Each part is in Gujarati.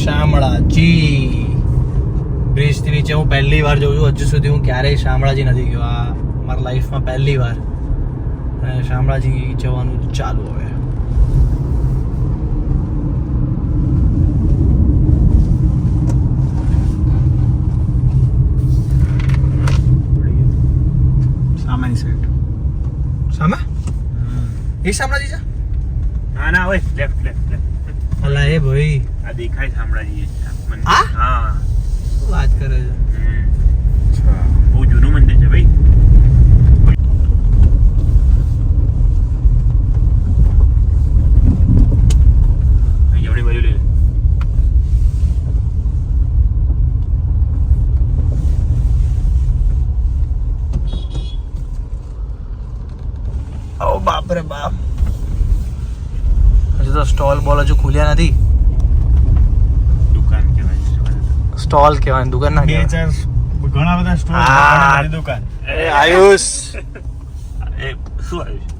શામળાજી બ્રિજ થી નીચે હું પહેલી વાર જોઉં છું. હજુ સુધી હું ક્યારેય શામળાજી નથી ગયો. આ મારા લાઈફમાં પહેલી વાર. અને શામળાજી જવાનું ચાલુ હવે. સામેની સાઈડ સામે એ શામળાજી છે? ના ના ઓય લેફ્ટ લેફ્ટ લેફ્ટ. અલા એ ભાઈ આ દેખાય શામળાજી મંદિર. હા હા શું વાત કરે છે? અચ્છા બહુ જૂનું મંદિર છે ભાઈ. જમણી બાજુ લે. ઓ બાપ રે બાપ. હજુ તો સ્ટોલ બોલ હજુ ખુલ્યા નથી. દુકાન કહેવાય. સ્ટોલ કહેવાય, દુકાન ના કહેવાય. ઘણા બધા સ્ટોર દુકાન. એ આયુષ એ શું આવ્યું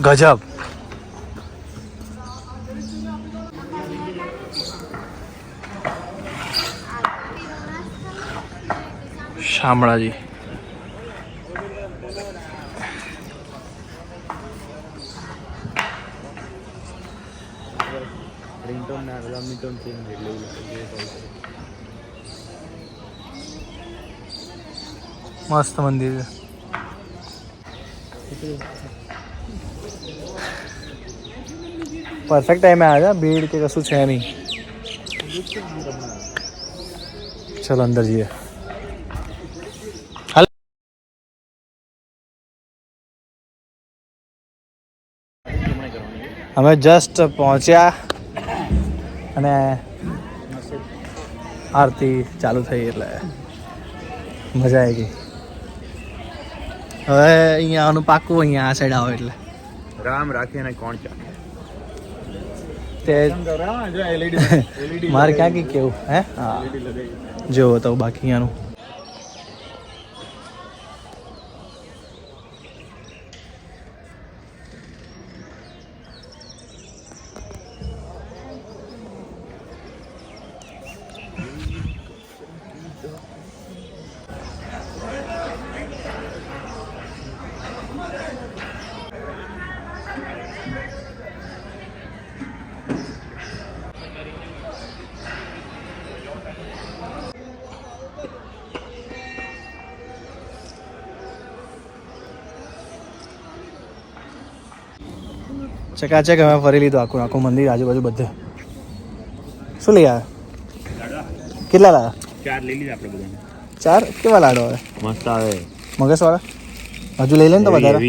ગજબ. શામળાજી મસ્ત મંદિર છે. પરફેક્ટ ટાઈમે આવ્યા, ભીડ કે કશું છે નહીં. ચલો અંદર જઈએ. અમે જસ્ટ પહોંચ્યા અને આરતી ચાલુ થઈ એટલે મજા આવી ગઈ. હવે અહીંયા આનું પાકું અહીંયા આ સાઈડ આવો એટલે રામ રાખે અને કોણ ચાલે. તે મારે ક્યાં કઈ કેવું હે? હા જોવો તો બાકી અહીંયાનું ચકાચક અમે ફરી લીધું આખું આખું મંદિર આજુબાજુ બધે. શું લઈ આવ્યા? કેટલા લાવ્યા? 4 લઈ લીધા આપણે બધાને. 4? કેવા લાડો આવે? મસ્ત આવે. મગસવાળા હજુ લઈ લે ને તો વધારે.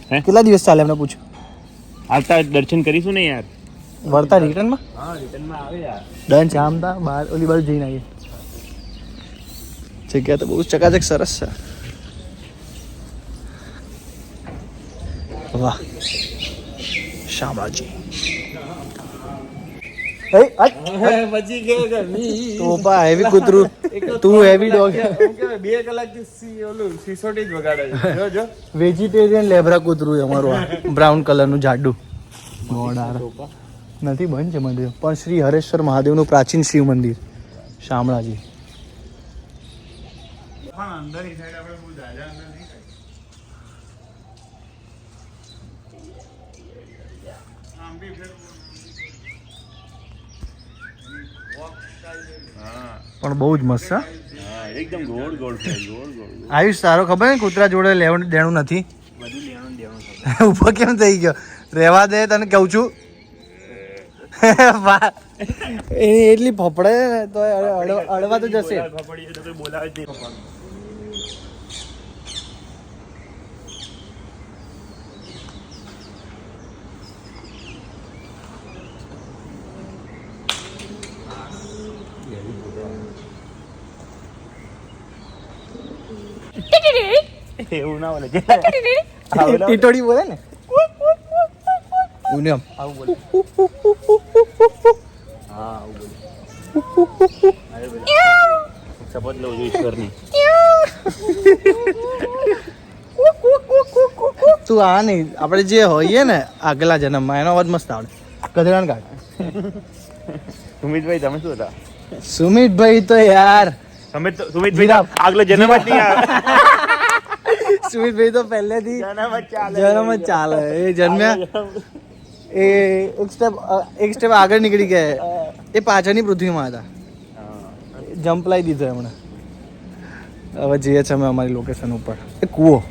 હે કેટલા દિવસ ચાલે એમને પૂછ્યું. આવતા દર્શન કરીશું ને યાર. વળતા રિટર્નમાં? હા રિટર્નમાં આવે યાર. ડન છે. આમ તા બહાર ઓલી બાજુ જઈને આવીએ. જગ્યા તો બહુ ચકાચક સરસ છે. વાહ શામળાજી. પછી કે તો પા હેવી કૂતરું તું હેવી ડોગ. 2 કલાકથી ઓલું સિસોટી જ વગાડે છે. જો જો વેજીટેરિયન લેબ્રા કૂતરું અમારું આ બ્રાઉન કલરનું જાડું મોડાર નથી. બંધ છે મંદિર પણ શ્રી હરેશ્વર મહાદેવનું પ્રાચીન શિવ મંદિર શામળાજી. પણ અંદરની સાઈડ આપણે બહુ જાજા અંદર નહીં. આમ બી ફેર પણ બહુ જ મસ્ત છે. એકદમ ગોળ ગોળ ગોળ ગોળ. આયુષ તારો ખબર ને કૂતરા જોડે લેવાનું દેણું નથી. બધું લેવાનું દેવાનું. ઉભો કેમ થઈ ગયો? રહેવા દે તને કહું છું. એની એટલી ફફડે ને તો અડવા તો જશે. બોલાવે જ નહીં. એવું ના બોલે. ટીટોડી બોલે ને ઉને આવું બોલે. હા આવું બોલે. શપથ લઉં છું ઈશ્વરની. તું આ નહીં, આપણે જે હોઈએ ને આગલા જન્મમાં એનો અવાજ મસ્ત આવડે. ગધેડાને કાઢ. સુમિતભાઈ તમે શું હતા? સુમિતભાઈ તો યાર, સુમિતભાઈ જીરાફ. આગલો જન્મ જ નહીં આવે. સુમિતભાઈ તો પહેલેથી જન્મ જ ચાલે. જન્મ જ ચાલે. એ જન્મ્યા એ એક સ્ટેપ આગળ નીકળી ગયા. એ પાછળની પૃથ્વીમાં હતા. જમ્પ લાવી દીધો એમણે. હવે જઈએ છીએ અમે અમારી લોકેશન ઉપર. એ કૂવો